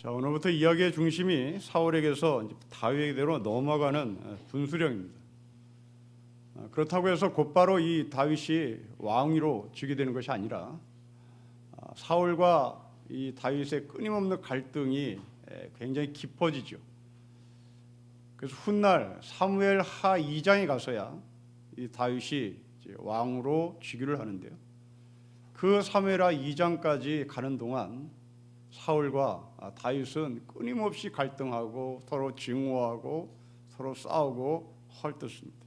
자, 오늘부터 이야기의 중심이 사울에게서 다윗에게로 넘어가는 분수령입니다. 그렇다고 해서 곧바로 이 다윗이 왕위로 즉위 되는 것이 아니라 사울과 이 다윗의 끊임없는 갈등이 굉장히 깊어지죠. 그래서 훗날 사무엘 하 2장에 가서야 이 다윗이 왕으로 즉위를 하는데요. 그 사무엘 하 2장까지 가는 동안 사울과 다윗은 끊임없이 갈등하고 서로 증오하고 서로 싸우고 헐뜯습니다.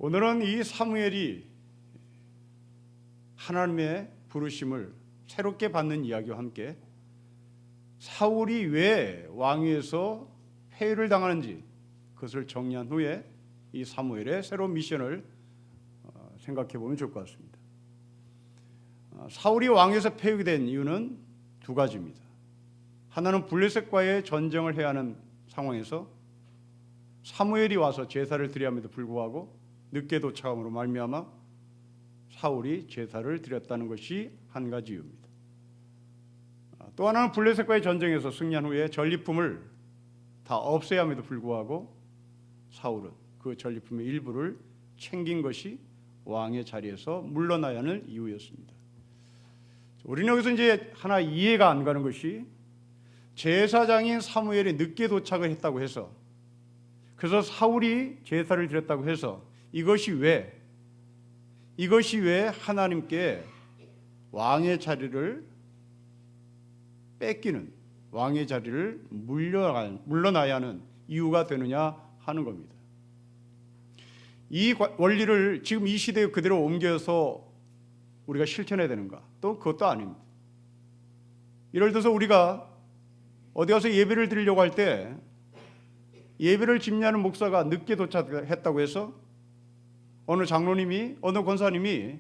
오늘은 이 사무엘이 하나님의 부르심을 새롭게 받는 이야기와 함께 사울이 왜 왕위에서 폐위를 당하는지 그것을 정리한 후에 이 사무엘의 새로운 미션을 생각해 보면 좋을 것 같습니다. 사울이 왕위에서 폐위된 이유는 두 가지입니다. 하나는 블레셋과의 전쟁을 해야 하는 상황에서 사무엘이 와서 제사를 드려야 함에도 불구하고 늦게 도착함으로 말미암아 사울이 제사를 드렸다는 것이 한 가지 이유입니다. 또 하나는 블레셋과의 전쟁에서 승리한 후에 전리품을 다 없애야 함에도 불구하고 사울은 그 전리품의 일부를 챙긴 것이 왕의 자리에서 물러나야 하는 이유였습니다. 우리는 여기서 이제 하나 이해가 안 가는 것이 제사장인 사무엘이 늦게 도착을 했다고 해서 그래서 사울이 제사를 드렸다고 해서 이것이 왜 하나님께 왕의 자리를 뺏기는 왕의 자리를 물러나야 하는 이유가 되느냐 하는 겁니다. 이 원리를 지금 이 시대에 그대로 옮겨서 우리가 실천해야 되는가? 또 그것도 아닙니다. 예를 들어서 우리가 어디 가서 예배를 드리려고 할 때 예배를 집례하는 목사가 늦게 도착했다고 해서 어느 장로님이 어느 권사님이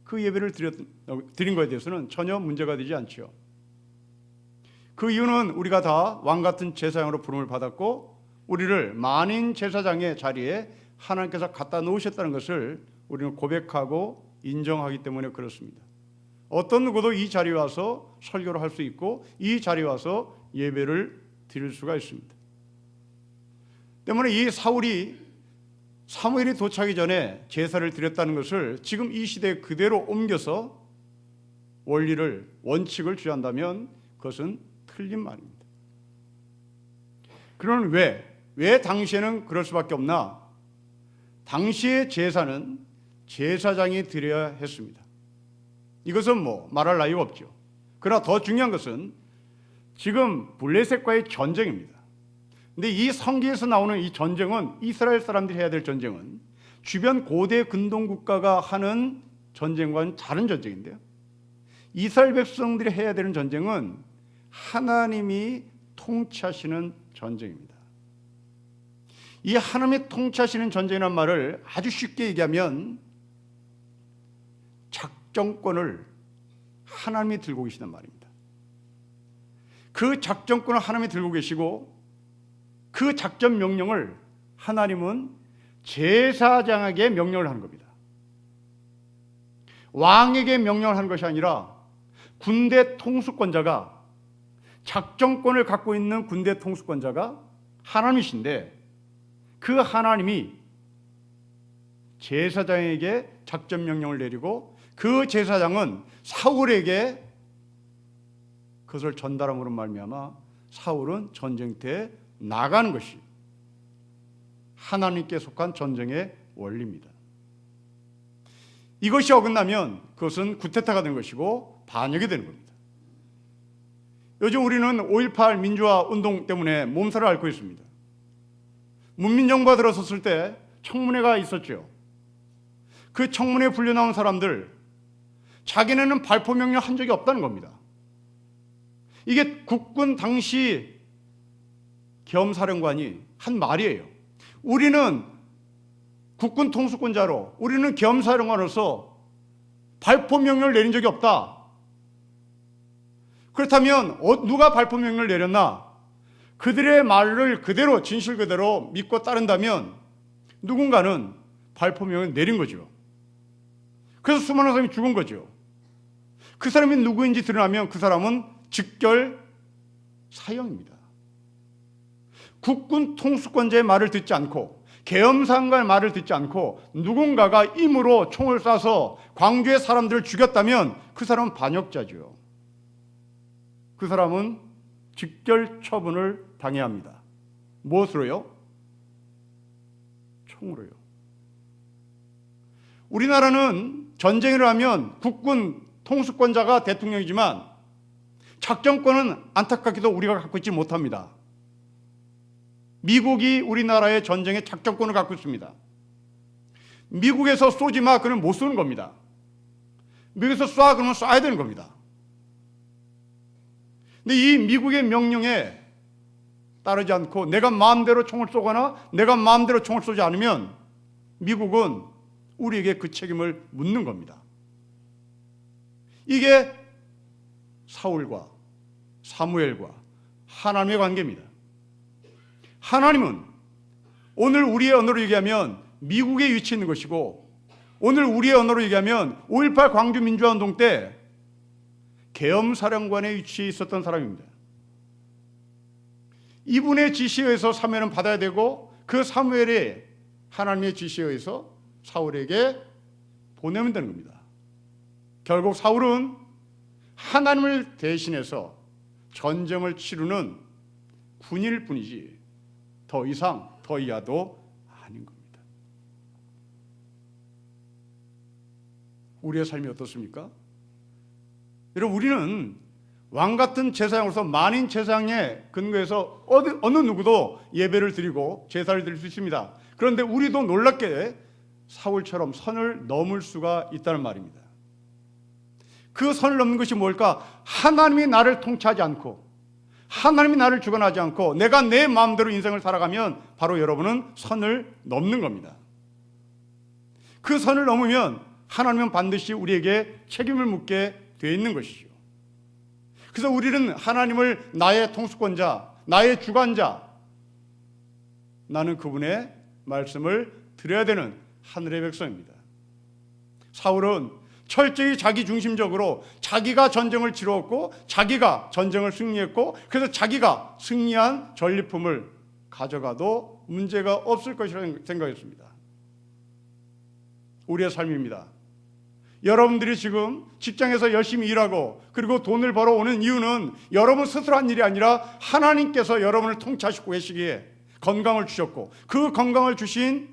그 예배를 드린 것에 대해서는 전혀 문제가 되지 않죠. 그 이유는 우리가 다 왕같은 제사장으로 부름을 받았고 우리를 만인 제사장의 자리에 하나님께서 갖다 놓으셨다는 것을 우리는 고백하고 인정하기 때문에 그렇습니다. 어떤 누구도 이 자리에 와서 설교를 할 수 있고 이 자리에 와서 예배를 드릴 수가 있습니다. 때문에 이 사무엘이 도착하기 전에 제사를 드렸다는 것을 지금 이 시대에 그대로 옮겨서 원칙을 취한다면 그것은 틀린 말입니다. 그러면 왜 당시에는 그럴 수밖에 없나? 당시의 제사는 제사장이 드려야 했습니다. 이것은 말할 나위가 없죠. 그러나 더 중요한 것은 지금 블레셋과의 전쟁입니다. 근데 이 성기에서 나오는 이 전쟁은 이스라엘 사람들이 해야 될 전쟁은 주변 고대 근동 국가가 하는 전쟁과는 다른 전쟁인데요. 이스라엘 백성들이 해야 되는 전쟁은 하나님이 통치하시는 전쟁입니다. 이 하나님이 통치하시는 전쟁이라는 말을 아주 쉽게 얘기하면 작전권을 하나님이 들고 계시단 말입니다. 그 작전권을 하나님이 들고 계시고 그 작전 명령을 하나님은 제사장에게 명령을 하는 겁니다. 왕에게 명령을 하는 것이 아니라 군대 통수권자가 작전권을 갖고 있는 군대 통수권자가 하나님이신데 그 하나님이 제사장에게 작전 명령을 내리고 그 제사장은 사울에게 그것을 전달함으로 말미암아 사울은 전쟁터에 나가는 것이 하나님께 속한 전쟁의 원리입니다. 이것이 어긋나면 그것은 구테타가 되는 것이고 반역이 되는 겁니다. 요즘 우리는 5.18 민주화 운동 때문에 몸살을 앓고 있습니다. 문민정부가 들어섰을 때 청문회가 있었죠. 그 청문회에 불려나온 사람들 자기네는 발포 명령 한 적이 없다는 겁니다. 이게 국군 당시 겸사령관이 한 말이에요. 우리는 국군 통수권자로 우리는 겸사령관으로서 발포 명령을 내린 적이 없다. 그렇다면 누가 발포 명령을 내렸나? 그들의 말을 그대로 진실 그대로 믿고 따른다면 누군가는 발포 명령을 내린 거죠. 그래서 수많은 사람이 죽은 거죠. 그 사람이 누구인지 드러나면 그 사람은 즉결 사형입니다. 국군 통수권자의 말을 듣지 않고 계엄사령관의 말을 듣지 않고 누군가가 임으로 총을 쏴서 광주의 사람들을 죽였다면 그 사람은 반역자죠. 그 사람은 직결 처분을 당해야 합니다. 무엇으로요? 총으로요. 우리나라는 전쟁을 하면 국군 통수권자가 대통령이지만 작전권은 안타깝게도 우리가 갖고 있지 못합니다. 미국이 우리나라의 전쟁의 작전권을 갖고 있습니다. 미국에서 쏘지 마 그러면 못 쏘는 겁니다. 미국에서 쏴 그러면 쏴야 되는 겁니다. 근데 이 미국의 명령에 따르지 않고 내가 마음대로 총을 쏘거나 내가 마음대로 총을 쏘지 않으면 미국은 우리에게 그 책임을 묻는 겁니다. 이게 사울과 사무엘과 하나님의 관계입니다. 하나님은 오늘 우리의 언어로 얘기하면 미국에 위치해 있는 것이고 오늘 우리의 언어로 얘기하면 5.18 광주민주화운동 때 계엄사령관에 위치해 있었던 사람입니다. 이분의 지시에 의해서 사무엘은 받아야 되고 그 사무엘이 하나님의 지시에 의해서 사울에게 보내면 되는 겁니다. 결국 사울은 하나님을 대신해서 전쟁을 치르는 군인일 뿐이지 더 이상 더 이하도 아닌 겁니다. 우리의 삶이 어떻습니까? 여러분, 우리는 왕 같은 제사장으로서 만인 제사장에 근거해서 어느 누구도 예배를 드리고 제사를 드릴 수 있습니다. 그런데 우리도 놀랍게 사울처럼 선을 넘을 수가 있다는 말입니다. 그 선을 넘는 것이 뭘까? 하나님이 나를 통치하지 않고 하나님이 나를 주관하지 않고 내가 내 마음대로 인생을 살아가면 바로 여러분은 선을 넘는 겁니다. 그 선을 넘으면 하나님은 반드시 우리에게 책임을 묻게 되어 있는 것이죠. 그래서 우리는 하나님을 나의 통수권자, 나의 주관자, 나는 그분의 말씀을 들어야 되는 하늘의 백성입니다. 사울은 철저히 자기 중심적으로 자기가 전쟁을 치루었고 자기가 전쟁을 승리했고 그래서 자기가 승리한 전리품을 가져가도 문제가 없을 것이라는 생각했습니다. 우리의 삶입니다. 여러분들이 지금 직장에서 열심히 일하고 그리고 돈을 벌어오는 이유는 여러분 스스로 한 일이 아니라 하나님께서 여러분을 통치하시고 계시기에 건강을 주셨고 그 건강을 주신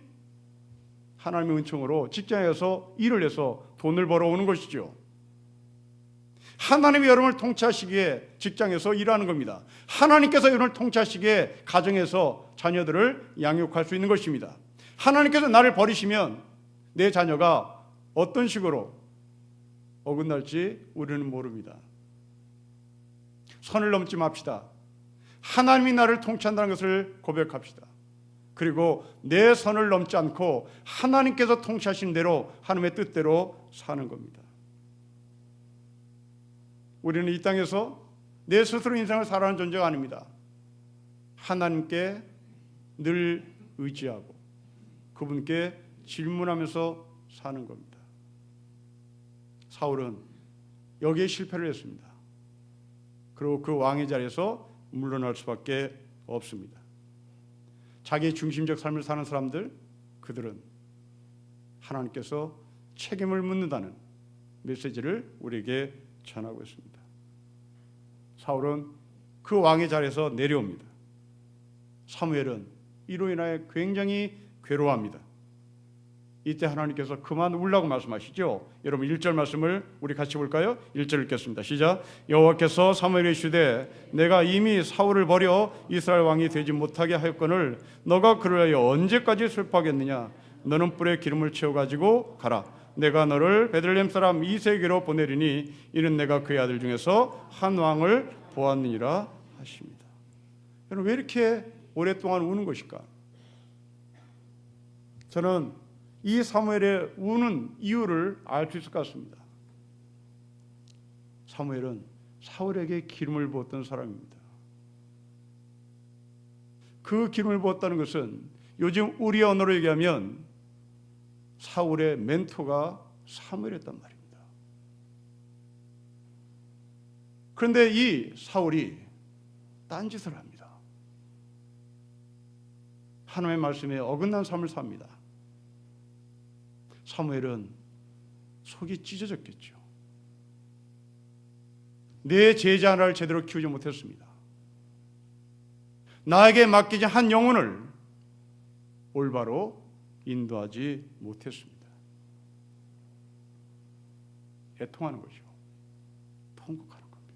하나님의 은총으로 직장에서 일을 해서 돈을 벌어오는 것이죠. 하나님이 여러분을 통치하시기에 직장에서 일하는 겁니다. 하나님께서 여러분을 통치하시기에 가정에서 자녀들을 양육할 수 있는 것입니다. 하나님께서 나를 버리시면 내 자녀가 어떤 식으로 어긋날지 우리는 모릅니다. 선을 넘지 맙시다. 하나님이 나를 통치한다는 것을 고백합시다. 그리고 내 선을 넘지 않고 하나님께서 통치하신 대로 하나님의 뜻대로 사는 겁니다. 우리는 이 땅에서 내 스스로 인생을 살아가는 존재가 아닙니다. 하나님께 늘 의지하고 그분께 질문하면서 사는 겁니다. 사울은 여기에 실패를 했습니다. 그리고 그 왕의 자리에서 물러날 수밖에 없습니다. 자기 중심적 삶을 사는 사람들, 그들은 하나님께서 책임을 묻는다는 메시지를 우리에게 전하고 있습니다. 사울은 그 왕의 자리에서 내려옵니다. 사무엘은 이로 인하여 굉장히 괴로워합니다. 이때 하나님께서 그만 울라고 말씀하시죠. 여러분 1절 말씀을 우리 같이 볼까요? 1절 읽겠습니다. 시작. 여호와께서 사무엘에게 이르시되 내가 이미 사울을 버려 이스라엘 왕이 되지 못하게 하였거늘 너가 그를 하여 언제까지 슬퍼하겠느냐. 너는 뿔에 기름을 채워 가지고 가라. 내가 너를 베들레헴 사람 이새에게로 보내리니 이는 내가 그의 아들 중에서 한 왕을 보았느니라 하십니다. 여러분 왜 이렇게 오랫동안 우는 것일까? 저는 이 사무엘의 우는 이유를 알 수 있을 것 같습니다. 사무엘은 사울에게 기름을 부었던 사람입니다. 그 기름을 부었다는 것은 요즘 우리의 언어로 얘기하면 사울의 멘토가 사무엘이었단 말입니다. 그런데 이 사울이 딴짓을 합니다. 하나님의 말씀에 어긋난 삶을 삽니다. 사무엘은 속이 찢어졌겠죠. 내 제자 하나를 제대로 키우지 못했습니다. 나에게 맡기진 한 영혼을 올바로 인도하지 못했습니다. 애통하는 것이요, 통곡하는 겁니다.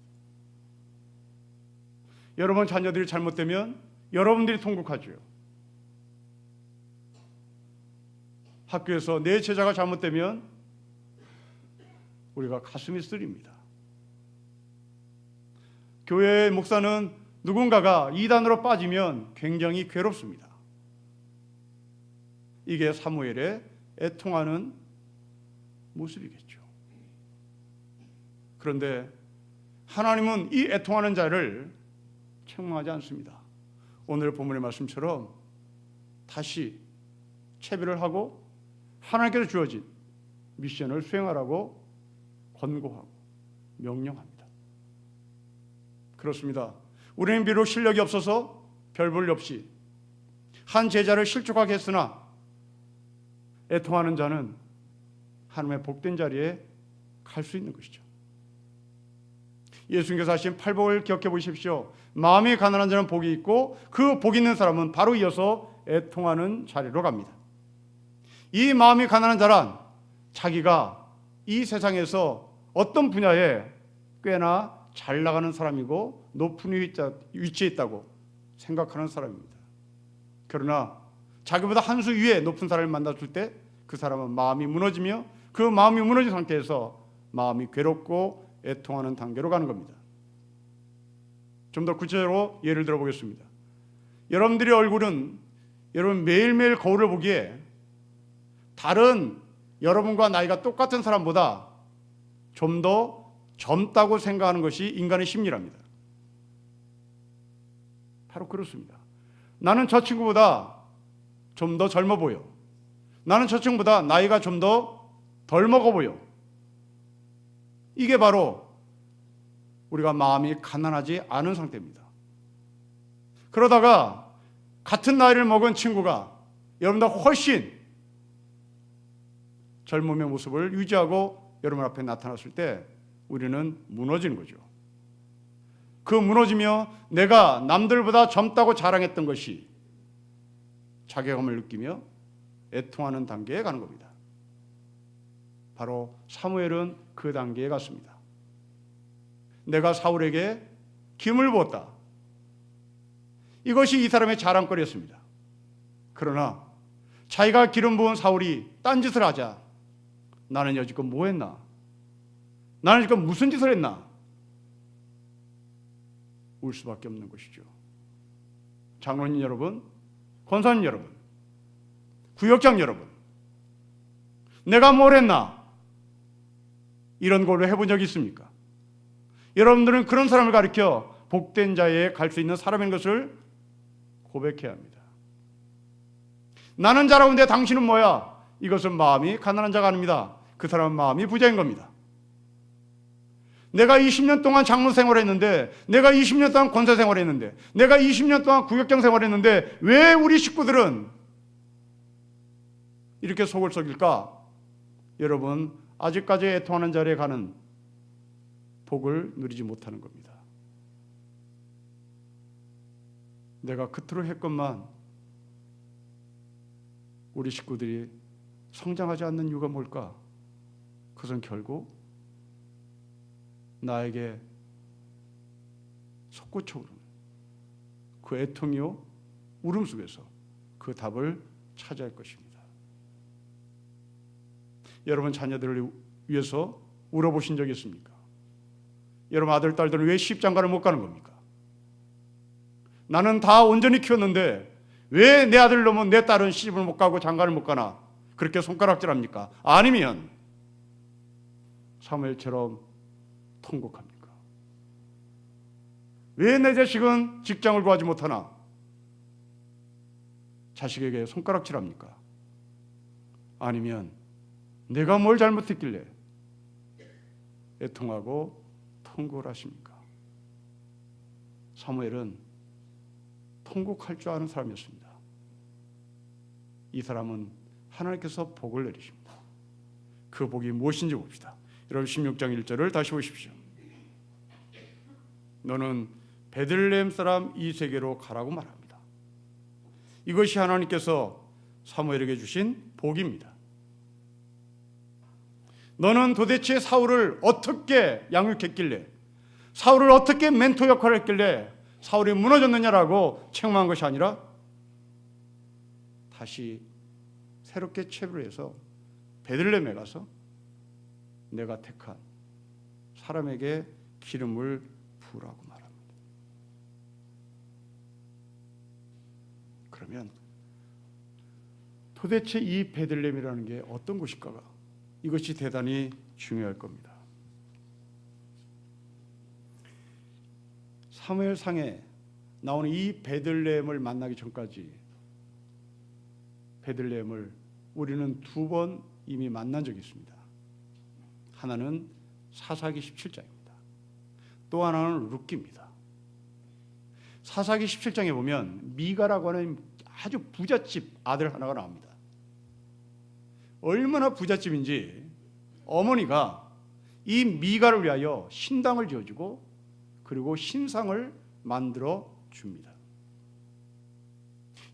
여러분 자녀들이 잘못되면 여러분들이 통곡하죠. 학교에서 내 제자가 잘못되면 우리가 가슴이 쓰립니다. 교회의 목사는 누군가가 이단으로 빠지면 굉장히 괴롭습니다. 이게 사무엘의 애통하는 모습이겠죠. 그런데 하나님은 이 애통하는 자를 책망하지 않습니다. 오늘 본문의 말씀처럼 다시 채비를 하고 하나님께서 주어진 미션을 수행하라고 권고하고 명령합니다. 그렇습니다. 우리는 비록 실력이 없어서 별 볼 일 없이 한 제자를 실족하게 했으나 애통하는 자는 하나님의 복된 자리에 갈 수 있는 것이죠. 예수님께서 하신 팔복을 기억해 보십시오. 마음이 가난한 자는 복이 있고 그 복 있는 사람은 바로 이어서 애통하는 자리로 갑니다. 이 마음이 가난한 자란 자기가 이 세상에서 어떤 분야에 꽤나 잘 나가는 사람이고 높은 위치에 있다고 생각하는 사람입니다. 그러나 자기보다 한 수 위에 높은 사람을 만났을 때 그 사람은 마음이 무너지며 그 마음이 무너진 상태에서 마음이 괴롭고 애통하는 단계로 가는 겁니다. 좀 더 구체적으로 예를 들어 보겠습니다. 여러분들의 얼굴은 여러분 매일매일 거울을 보기에 다른 여러분과 나이가 똑같은 사람보다 좀 더 젊다고 생각하는 것이 인간의 심리랍니다. 바로 그렇습니다. 나는 저 친구보다 좀 더 젊어 보여. 나는 저 친구보다 나이가 좀 더 덜 먹어 보여. 이게 바로 우리가 마음이 가난하지 않은 상태입니다. 그러다가 같은 나이를 먹은 친구가 여러분보다 훨씬 젊음의 모습을 유지하고 여러분 앞에 나타났을 때 우리는 무너지는 거죠. 그 무너지며 내가 남들보다 젊다고 자랑했던 것이 자괴감을 느끼며 애통하는 단계에 가는 겁니다. 바로 사무엘은 그 단계에 갔습니다. 내가 사울에게 기름을 부었다. 이것이 이 사람의 자랑거리였습니다. 그러나 자기가 기름 부은 사울이 딴짓을 하자 나는 여지껏 뭐 했나? 나는 지금 무슨 짓을 했나? 울 수밖에 없는 것이죠. 장로님 여러분, 권사님 여러분, 구역장 여러분, 내가 뭘 했나? 이런 걸 해본 적이 있습니까? 여러분들은 그런 사람을 가리켜 복된 자에 갈 수 있는 사람인 것을 고백해야 합니다. 나는 잘하는데 당신은 뭐야? 이것은 마음이 가난한 자가 아닙니다. 그 사람은 마음이 부자인 겁니다. 내가 20년 동안 장로 생활했는데, 내가 20년 동안 권사 생활했는데, 내가 20년 동안 구역장 생활했는데 왜 우리 식구들은 이렇게 속을 썩일까? 여러분, 아직까지 애통하는 자리에 가는 복을 누리지 못하는 겁니다. 내가 그토록 했건만 우리 식구들이 성장하지 않는 이유가 뭘까? 그것은 결국 나에게 솟구쳐오르는 그 애통이요 울음 속에서 그 답을 찾아야 할 것입니다. 여러분 자녀들을 위해서 울어보신 적이 있습니까? 여러분 아들, 딸들은 왜 시집장가를 못 가는 겁니까? 나는 다 온전히 키웠는데 왜 내 아들 놈은 내 딸은 시집을 못 가고 장가를 못 가나? 그렇게 손가락질합니까? 아니면 사무엘처럼 통곡합니까? 왜 내 자식은 직장을 구하지 못하나? 자식에게 손가락질합니까? 아니면 내가 뭘 잘못했길래 애통하고 통곡을 하십니까? 사무엘은 통곡할 줄 아는 사람이었습니다. 이 사람은 하나님께서 복을 내리십니다. 그 복이 무엇인지 봅시다. 여러분 16장 1절을 다시 보십시오. 너는 베들레헴 사람 이세게로 가라고 말합니다. 이것이 하나님께서 사무엘에게 주신 복입니다. 너는 도대체 사울을 어떻게 양육했길래, 사울을 어떻게 멘토 역할을 했길래 사울이 무너졌느냐라고 책망한 것이 아니라 다시 새롭게 체류를 해서 베들레헴에 가서 내가 택한 사람에게 기름을 부으라고 말합니다. 그러면 도대체 이 베들레헴이라는 게 어떤 곳일까가, 이것이 대단히 중요할 겁니다. 사무엘상에 나오는 이 베들레헴을 만나기 전까지 베들레헴을 우리는 두 번 이미 만난 적이 있습니다. 하나는 사사기 17장입니다. 또 하나는 룻기입니다. 사사기 17장에 보면 미가라고 하는 아주 부잣집 아들 하나가 나옵니다. 얼마나 부잣집인지 어머니가 이 미가를 위하여 신당을 지어주고 그리고 신상을 만들어 줍니다.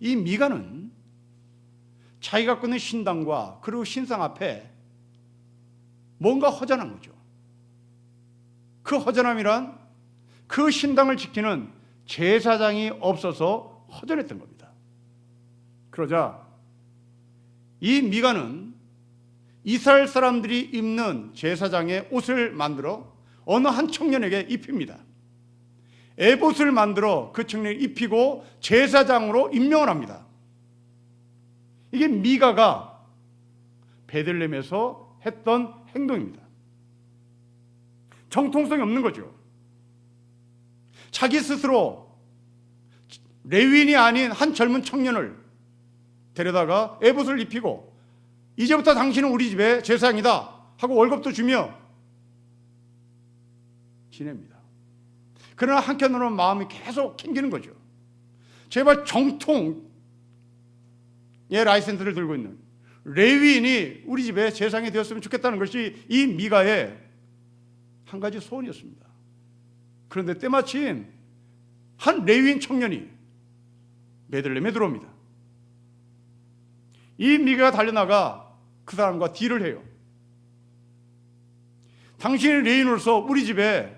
이 미가는 자기가 갖고 있는 신당과 그리고 신상 앞에 뭔가 허전한 거죠. 그 허전함이란 그 신당을 지키는 제사장이 없어서 허전했던 겁니다. 그러자 이 미가는 이스라엘 사람들이 입는 제사장의 옷을 만들어 어느 한 청년에게 입힙니다. 에봇을 만들어 그 청년에게 입히고 제사장으로 임명을 합니다. 이게 미가가 베들레헴에서 했던 행동입니다. 정통성이 없는 거죠. 자기 스스로 레위인이 아닌 한 젊은 청년을 데려다가 에봇을 입히고 이제부터 당신은 우리 집의 제사장이다 하고 월급도 주며 지냅니다. 그러나 한편으로는 마음이 계속 캥기는 거죠. 제발 정통의 라이센스를 들고 있는 레위인이 우리 집에 제사장이 되었으면 좋겠다는 것이 이 미가의 한 가지 소원이었습니다. 그런데 때마침 한 레위인 청년이 베들레헴에 들어옵니다. 이 미가가 달려나가 그 사람과 딜을 해요. 당신이 레위인으로서 우리 집에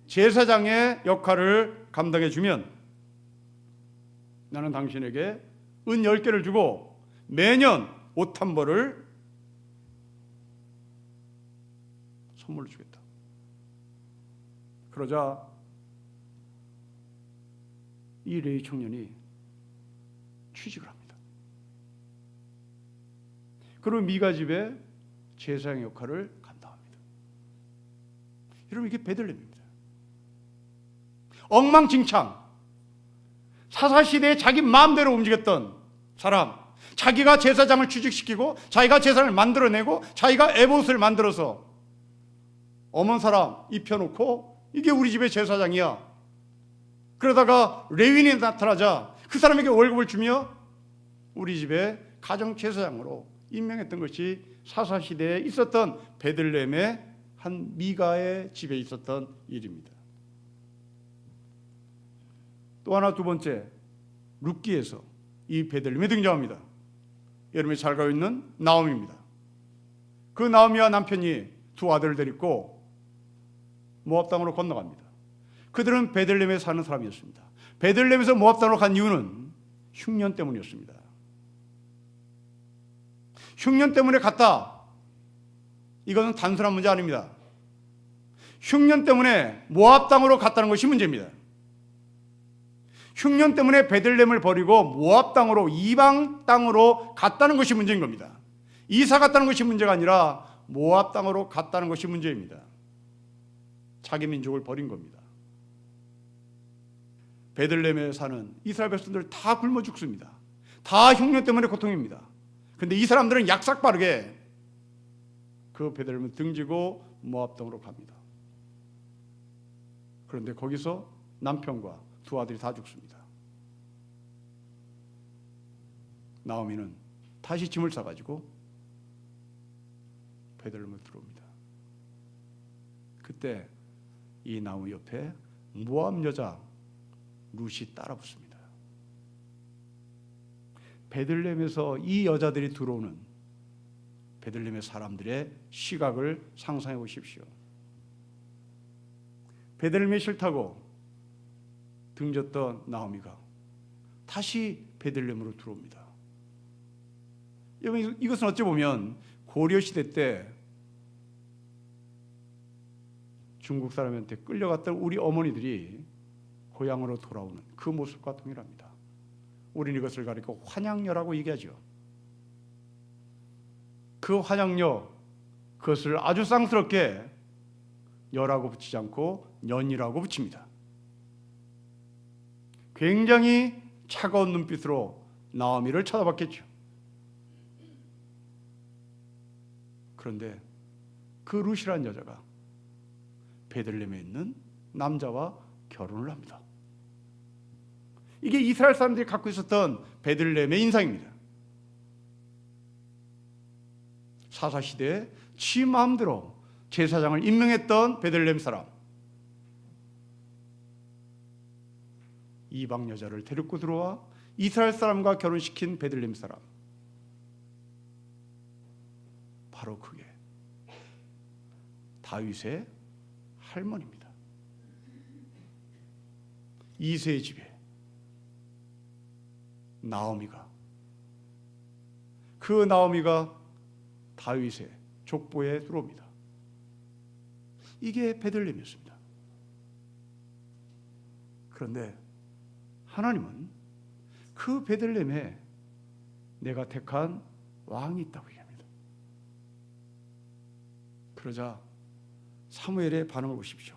제사장의 역할을 감당해 주면 나는 당신에게 은 10개를 주고 매년 옷 한 벌을 선물로 주겠다. 그러자 이 레위 청년이 취직을 합니다. 그리고 미가 집에 제사장 역할을 감당합니다. 여러분, 이게 베들레헴입니다. 엉망진창, 사사시대에 자기 마음대로 움직였던 사람, 자기가 제사장을 취직시키고 자기가 제사장을 만들어내고 자기가 에봇을 만들어서 어먼 사람 입혀놓고 이게 우리 집의 제사장이야. 그러다가 레위인이 나타나자 그 사람에게 월급을 주며 우리 집의 가정제사장으로 임명했던 것이 사사시대에 있었던 베들레헴의 한 미가의 집에 있었던 일입니다. 또 하나, 두 번째, 룻기에서 이 베들레헴에 등장합니다. 여러분이 잘 가고 있는 나오미입니다. 그 나오미와 남편이 두 아들을 데리고 모압 땅으로 건너갑니다. 그들은 베들레헴에 사는 사람이었습니다. 베들레헴에서 모압 땅으로 간 이유는 흉년 때문이었습니다. 흉년 때문에 갔다. 이것은 단순한 문제 아닙니다. 흉년 때문에 모압 땅으로 갔다는 것이 문제입니다. 흉년 때문에 베들레헴을 버리고 모압 땅으로, 이방 땅으로 갔다는 것이 문제인 겁니다. 이사 갔다는 것이 문제가 아니라 모압 땅으로 갔다는 것이 문제입니다. 자기 민족을 버린 겁니다. 베들레헴에 사는 이스라엘 백성들 다 굶어 죽습니다. 다 흉년 때문에 고통입니다. 그런데 이 사람들은 약삭빠르게 그 베들레헴을 등지고 모압 땅으로 갑니다. 그런데 거기서 남편과 두 아들이 다 죽습니다. 나오미는 다시 짐을 싸가지고 베들레헴을 들어옵니다. 그때 이 나무 옆에 모압 여자 룻이 따라 붙습니다. 베들레헴에서 이 여자들이 들어오는 베들레헴의 사람들의 시각을 상상해 보십시오. 베들레헴이 싫다고 등졌던 나오미가 다시 베들레헴으로 들어옵니다. 여러분, 이것은 어찌 보면 고려시대 때 중국 사람한테 끌려갔던 우리 어머니들이 고향으로 돌아오는 그 모습과 동일합니다. 우리는 이것을 가리켜 환양녀라고 얘기하죠. 그 환양녀, 그것을 아주 쌍스럽게 여라고 붙이지 않고 년이라고 붙입니다. 굉장히 차가운 눈빛으로 나오미를 쳐다봤겠죠. 그런데 그 룻이라는 여자가 베들레헴에 있는 남자와 결혼을 합니다. 이게 이스라엘 사람들이 갖고 있었던 베들레헴의 인상입니다. 사사시대에 지 마음대로 제사장을 임명했던 베들레헴 사람, 이방 여자를 데리고 들어와 이스라엘 사람과 결혼시킨 베들레헴 사람, 바로 그게 다윗의 할머니입니다. 이새의 집에 나오미가, 그 나오미가 다윗의 족보에 들어옵니다. 이게 베들레헴이었습니다. 그런데 하나님은 그 베들레헴에 내가 택한 왕이 있다고 얘기합니다. 그러자 사무엘의 반응을 보십시오.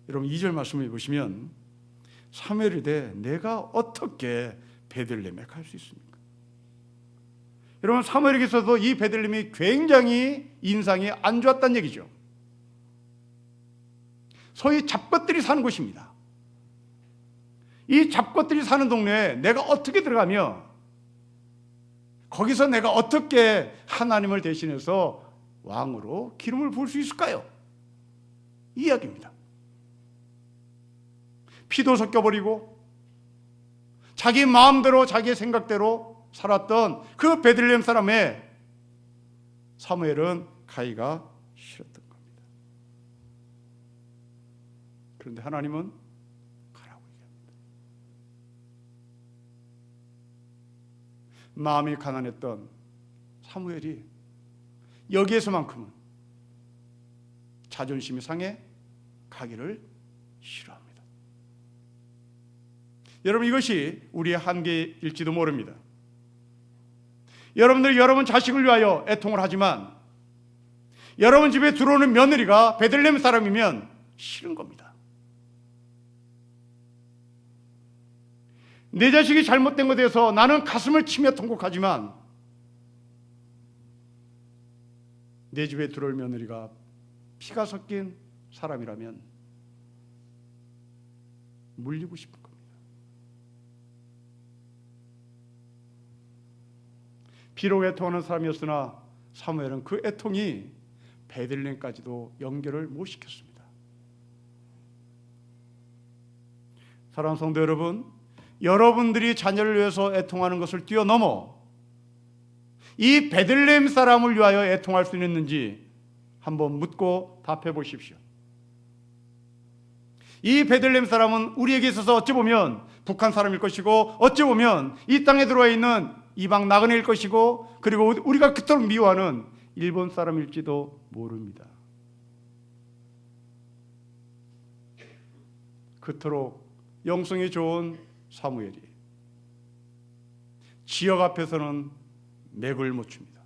여러분 2절 말씀을 보시면 사무엘이 돼 내가 어떻게 베들레헴에 갈 수 있습니까? 여러분 사무엘에게서도 이 베들레헴이 굉장히 인상이 안 좋았다는 얘기죠. 소위 잡것들이 사는 곳입니다. 이 잡것들이 사는 동네에 내가 어떻게 들어가며 거기서 내가 어떻게 하나님을 대신해서 왕으로 기름을 부을 수 있을까요? 이 이야기입니다. 피도 섞여버리고 자기 마음대로 자기의 생각대로 살았던 그 베들레헴 사람의 사무엘은 가기가 싫었던 겁니다. 그런데 하나님은 가라고 얘기합니다. 마음이 가난했던 사무엘이 여기에서만큼은 자존심이 상해 가기를 싫어합니다. 여러분 이것이 우리의 한계일지도 모릅니다. 여러분들이 여러분 자식을 위하여 애통을 하지만 여러분 집에 들어오는 며느리가 베들레헴 사람이면 싫은 겁니다. 내 자식이 잘못된 것에 대해서 나는 가슴을 치며 통곡하지만 내 집에 들어올 며느리가 피가 섞인 사람이라면 물리고 싶은 겁니다. 비록 애통하는 사람이었으나 사무엘은 그 애통이 베들레헴까지도 연결을 못 시켰습니다. 사랑하는 성도 여러분, 여러분들이 자녀를 위해서 애통하는 것을 뛰어넘어 이 베들레헴 사람을 위하여 애통할 수 있는지 한번 묻고 답해 보십시오. 이 베들레헴 사람은 우리에게 있어서 어찌 보면 북한 사람일 것이고 어찌 보면 이 땅에 들어와 있는 이방 나그네일 것이고 그리고 우리가 그토록 미워하는 일본 사람일지도 모릅니다. 그토록 영성이 좋은 사무엘이 지역 앞에서는 맥을 못 춥니다.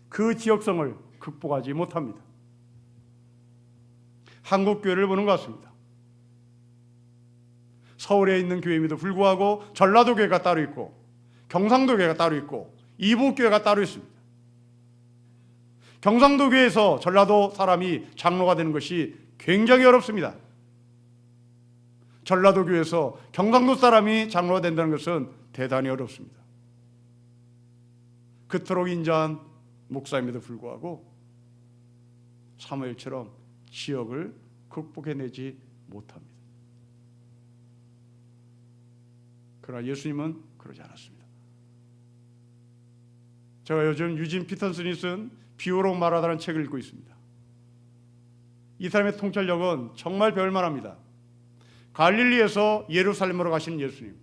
그 지역성을 극복하지 못합니다. 한국 교회를 보는 것 같습니다. 서울에 있는 교회임에도 불구하고 전라도 교회가 따로 있고 경상도 교회가 따로 있고 이북 교회가 따로 있습니다. 경상도 교회에서 전라도 사람이 장로가 되는 것이 굉장히 어렵습니다. 전라도 교회에서 경상도 사람이 장로가 된다는 것은 대단히 어렵습니다. 그토록 인자한 목사임에도 불구하고 사무엘처럼 지역을 극복해내지 못합니다. 그러나 예수님은 그러지 않았습니다. 제가 요즘 유진 피터슨이 쓴 비유로 말하다는 책을 읽고 있습니다. 이 사람의 통찰력은 정말 배울 만합니다. 갈릴리에서 예루살렘으로 가시는 예수님,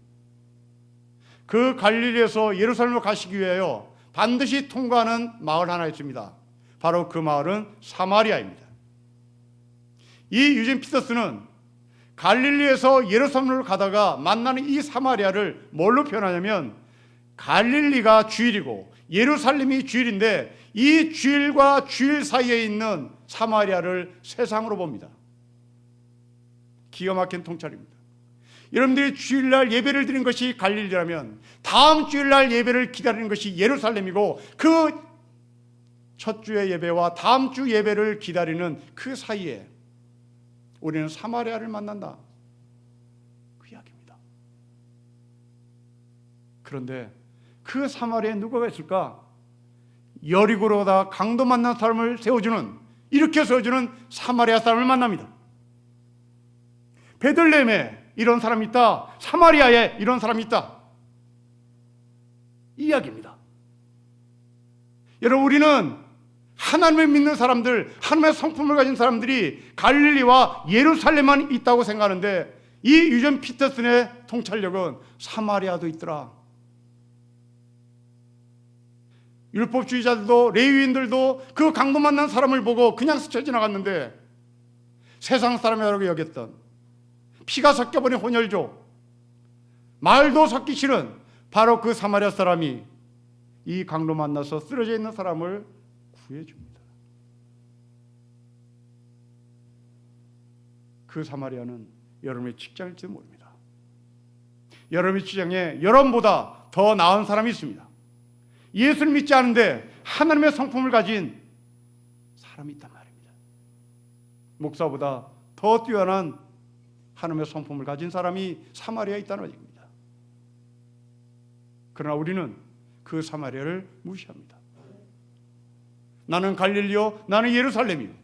그 갈릴리에서 예루살렘으로 가시기 위하여 반드시 통과하는 마을 하나 있습니다. 바로 그 마을은 사마리아입니다. 이 유진 피터스는 갈릴리에서 예루살렘으로 가다가 만나는 이 사마리아를 뭘로 표현하냐면, 갈릴리가 주일이고 예루살렘이 주일인데 이 주일과 주일 사이에 있는 사마리아를 세상으로 봅니다. 기가 막힌 통찰입니다. 여러분들이 주일날 예배를 드리는 것이 갈릴리라면 다음 주일날 예배를 기다리는 것이 예루살렘이고, 그 첫 주의 예배와 다음 주 예배를 기다리는 그 사이에 우리는 사마리아를 만난다, 그 이야기입니다. 그런데 그 사마리아에 누가 있을까? 여리고로다 강도 만난 사람을 세워주는, 이렇게 세워주는 사마리아 사람을 만납니다. 베들레헴에 이런 사람이 있다, 사마리아에 이런 사람이 있다, 이 이야기입니다. 여러분, 우리는 하나님을 믿는 사람들, 하나님의 성품을 가진 사람들이 갈릴리와 예루살렘만 있다고 생각하는데, 이 유전 피터슨의 통찰력은 사마리아도 있더라. 율법주의자들도 레위인들도 그 강도 만난 사람을 보고 그냥 스쳐 지나갔는데, 세상 사람이라고 여겼던 피가 섞여버린 혼혈족, 말도 섞기 싫은 바로 그 사마리아 사람이 이 강도 만나서 쓰러져 있는 사람을 구해줍니다. 그 사마리아는 여러분의 직장일지도 모릅니다. 여러분의 직장에 여러분보다 더 나은 사람이 있습니다. 예수를 믿지 않은데 하나님의 성품을 가진 사람이 있단 말입니다. 목사보다 더 뛰어난 하나님의 성품을 가진 사람이 사마리아에 있다는 얘기입니다. 그러나 우리는 그 사마리아를 무시합니다. 나는 갈릴리요, 나는 예루살렘이요.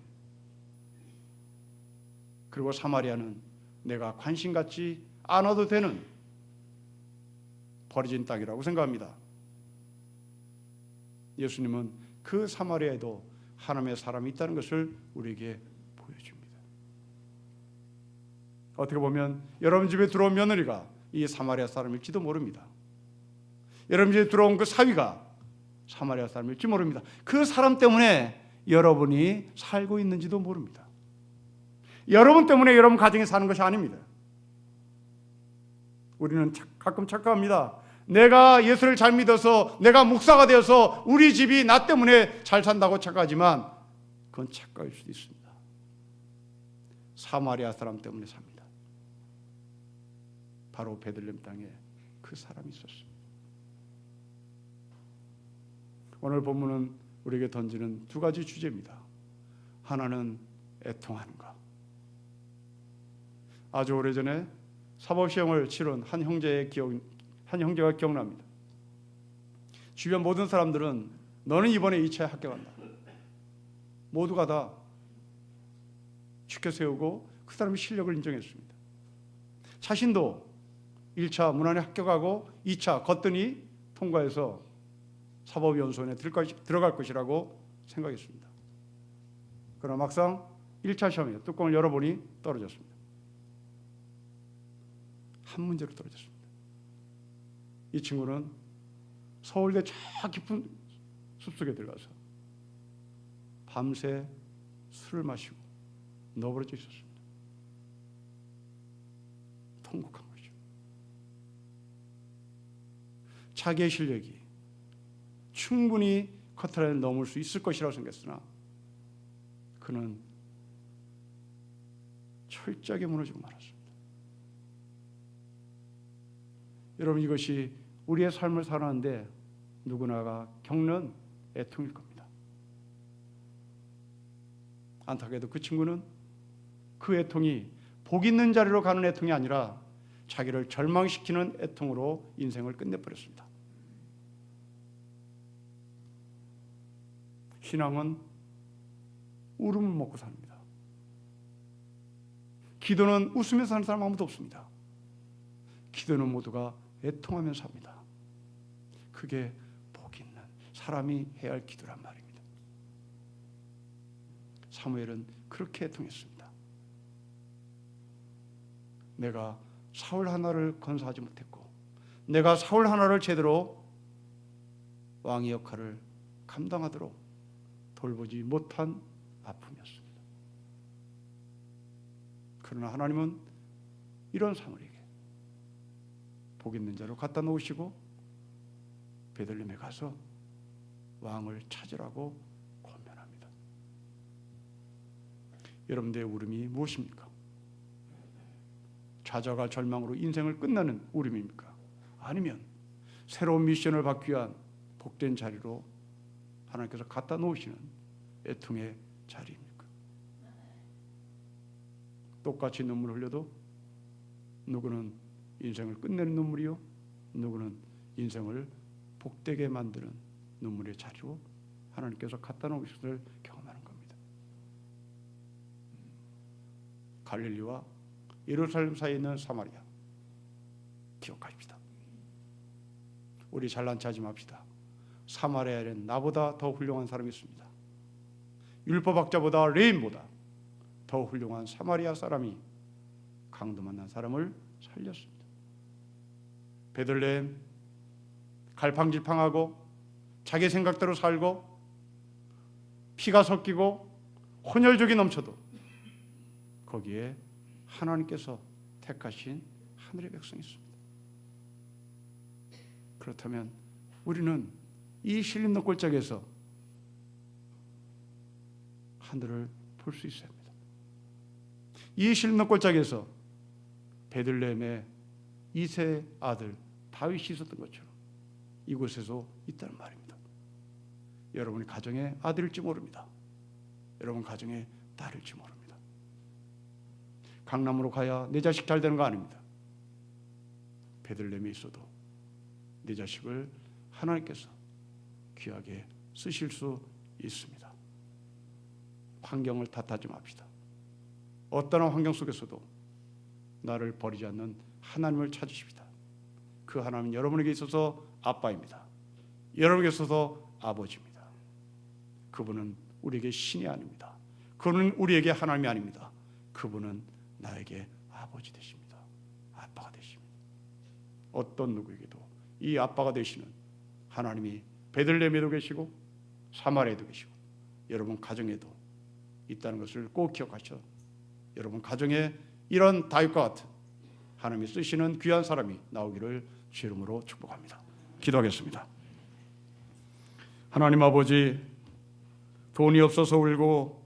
그리고 사마리아는 내가 관심 갖지 않아도 되는 버려진 땅이라고 생각합니다. 예수님은 그 사마리아에도 하나님의 사람이 있다는 것을 우리에게 보여줍니다. 어떻게 보면 여러분 집에 들어온 며느리가 이 사마리아 사람일지도 모릅니다. 여러분 집에 들어온 그 사위가 사마리아 사람일지 모릅니다. 그 사람 때문에 여러분이 살고 있는지도 모릅니다. 여러분 때문에 여러분 가정이 사는 것이 아닙니다. 우리는 가끔 착각합니다. 내가 예수를 잘 믿어서, 내가 목사가 되어서 우리 집이 나 때문에 잘 산다고 착각하지만 그건 착각일 수도 있습니다. 사마리아 사람 때문에 삽니다. 바로 베들레헴 땅에 그 사람이 있었습니다. 오늘 본문은 우리에게 던지는 두 가지 주제입니다. 하나는 애통하는 것. 아주 오래전에 사법시험을 치른 한 형제가 기억납니다. 주변 모든 사람들은 너는 이번에 2차에 합격한다, 모두가 다 지켜세우고 그 사람의 실력을 인정했습니다. 자신도 1차 문안에 합격하고 2차 거뜬히 통과해서 사법연수원에 들어갈 것이라고 생각했습니다. 그러나 막상 1차 시험에 뚜껑을 열어보니 떨어졌습니다. 한 문제로 떨어졌습니다. 이 친구는 서울대 저 깊은 숲속에 들어가서 밤새 술을 마시고 너버러져 있었습니다. 통곡한 거죠. 자기의 실력이 충분히 커트라인을 넘을 수 있을 것이라고 생각했으나 그는 철저하게 무너지고 말았습니다. 여러분, 이것이 우리의 삶을 살아가는데 누구나가 겪는 애통일 겁니다. 안타깝게도 그 친구는 그 애통이 복 있는 자리로 가는 애통이 아니라 자기를 절망시키는 애통으로 인생을 끝내버렸습니다. 신앙은 울음을 먹고 삽니다. 기도는 웃으면서 사는 사람 아무도 없습니다. 기도는 모두가 애통하면서 삽니다. 그게 복 있는 사람이 해야 할 기도란 말입니다. 사무엘은 그렇게 애통했습니다. 내가 사울 하나를 건사하지 못했고, 내가 사울 하나를 제대로 왕의 역할을 감당하도록 돌보지 못한 아픔이었습니다. 그러나 하나님은 이런 사무엘에게 복 있는 자로 갖다 놓으시고 베들레헴에 가서 왕을 찾으라고 권면합니다. 여러분들의 울음이 무엇입니까? 좌절과 절망으로 인생을 끝나는 울음입니까? 아니면 새로운 미션을 받기 위한 복된 자리로 하나님께서 갖다 놓으시는 애통의 자리입니까? 똑같이 눈물을 흘려도 누구는 인생을 끝내는 눈물이요, 누구는 인생을 복되게 만드는 눈물의 자리로 하나님께서 갖다 놓으시를 경험하는 겁니다. 갈릴리와 예루살렘 사이에 있는 사마리아, 기억하십시다. 우리 잘난 체하지 맙시다. 사마리아에는 나보다 더 훌륭한 사람이 있습니다. 율법학자보다 레인보다 더 훌륭한 사마리아 사람이 강도 만난 사람을 살렸습니다. 베들레헴 갈팡질팡하고 자기 생각대로 살고 피가 섞이고 혼혈족이 넘쳐도 거기에 하나님께서 택하신 하늘의 백성이 있습니다. 그렇다면 우리는 이 신림로 골짜기에서 하늘을 볼 수 있어야 합니다. 이 신림로 골짜기에서 베들레헴의 이세 아들 다윗이 있었던 것처럼 이곳에서 있다는 말입니다. 여러분이 가정의 아들일지 모릅니다. 여러분 가정의 딸일지 모릅니다. 강남으로 가야 내 자식 잘 되는 거 아닙니다. 베들레헴에 있어도 내 자식을 하나님께서 귀하게 쓰실 수 있습니다. 환경을 탓하지 맙시다. 어떠한 환경 속에서도 나를 버리지 않는 하나님을 찾으십시다. 그 하나님은 여러분에게 있어서 아빠입니다. 여러분에게 있어서 아버지입니다. 그분은 우리에게 신이 아닙니다. 그분은 우리에게 하나님이 아닙니다. 그분은 나에게 아버지 되십니다. 아빠가 되십니다. 어떤 누구에게도 이 아빠가 되시는 하나님이 베들레헴에도 계시고 사마리아에도 계시고 여러분 가정에도 있다는 것을 꼭 기억하셔. 여러분 가정에 이런 다윗과 같은 하나님이 쓰시는 귀한 사람이 나오기를 주 이름으로 축복합니다. 기도하겠습니다. 하나님 아버지, 돈이 없어서 울고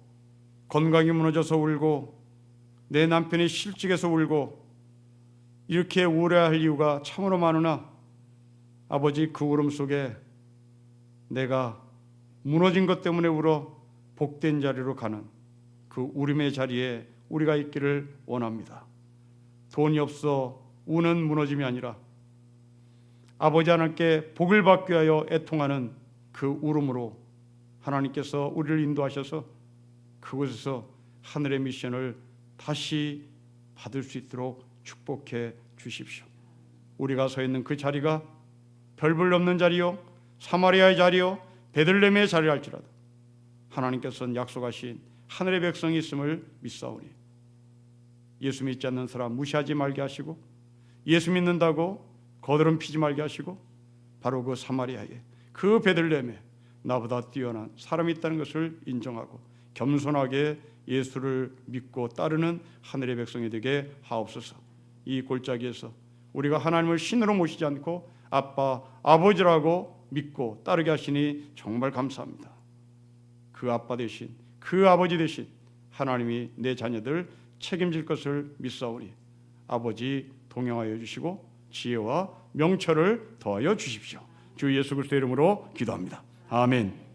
건강이 무너져서 울고 내 남편이 실직해서 울고 이렇게 우울해할 이유가 참으로 많으나 아버지, 그 울음 속에 내가 무너진 것 때문에 울어 복된 자리로 가는 그 울음의 자리에 우리가 있기를 원합니다. 돈이 없어 우는 무너짐이 아니라 아버지 하나님께 복을 받기 위하여 애통하는 그 울음으로 하나님께서 우리를 인도하셔서 그곳에서 하늘의 미션을 다시 받을 수 있도록 축복해 주십시오. 우리가 서 있는 그 자리가 별볼 없는 자리요, 사마리아의 자리요, 베들레헴의 자리랄지라도 하나님께서는 약속하신 하늘의 백성이 있음을 믿사오니 예수 믿지 않는 사람 무시하지 말게 하시고 예수 믿는다고 거드름 피지 말게 하시고 바로 그 사마리아에 그 베들레헴에 나보다 뛰어난 사람이 있다는 것을 인정하고 겸손하게 예수를 믿고 따르는 하늘의 백성이 되게 하옵소서. 이 골짜기에서 우리가 하나님을 신으로 모시지 않고 아빠, 아버지라고 믿고 따르게 하시니 정말 감사합니다. 그 아빠 대신 그 아버지 대신 하나님이 내 자녀들 책임질 것을 믿사오니 아버지 동행하여 주시고 지혜와 명철을 더하여 주십시오. 주 예수 그리스도의 이름으로 기도합니다. 아멘.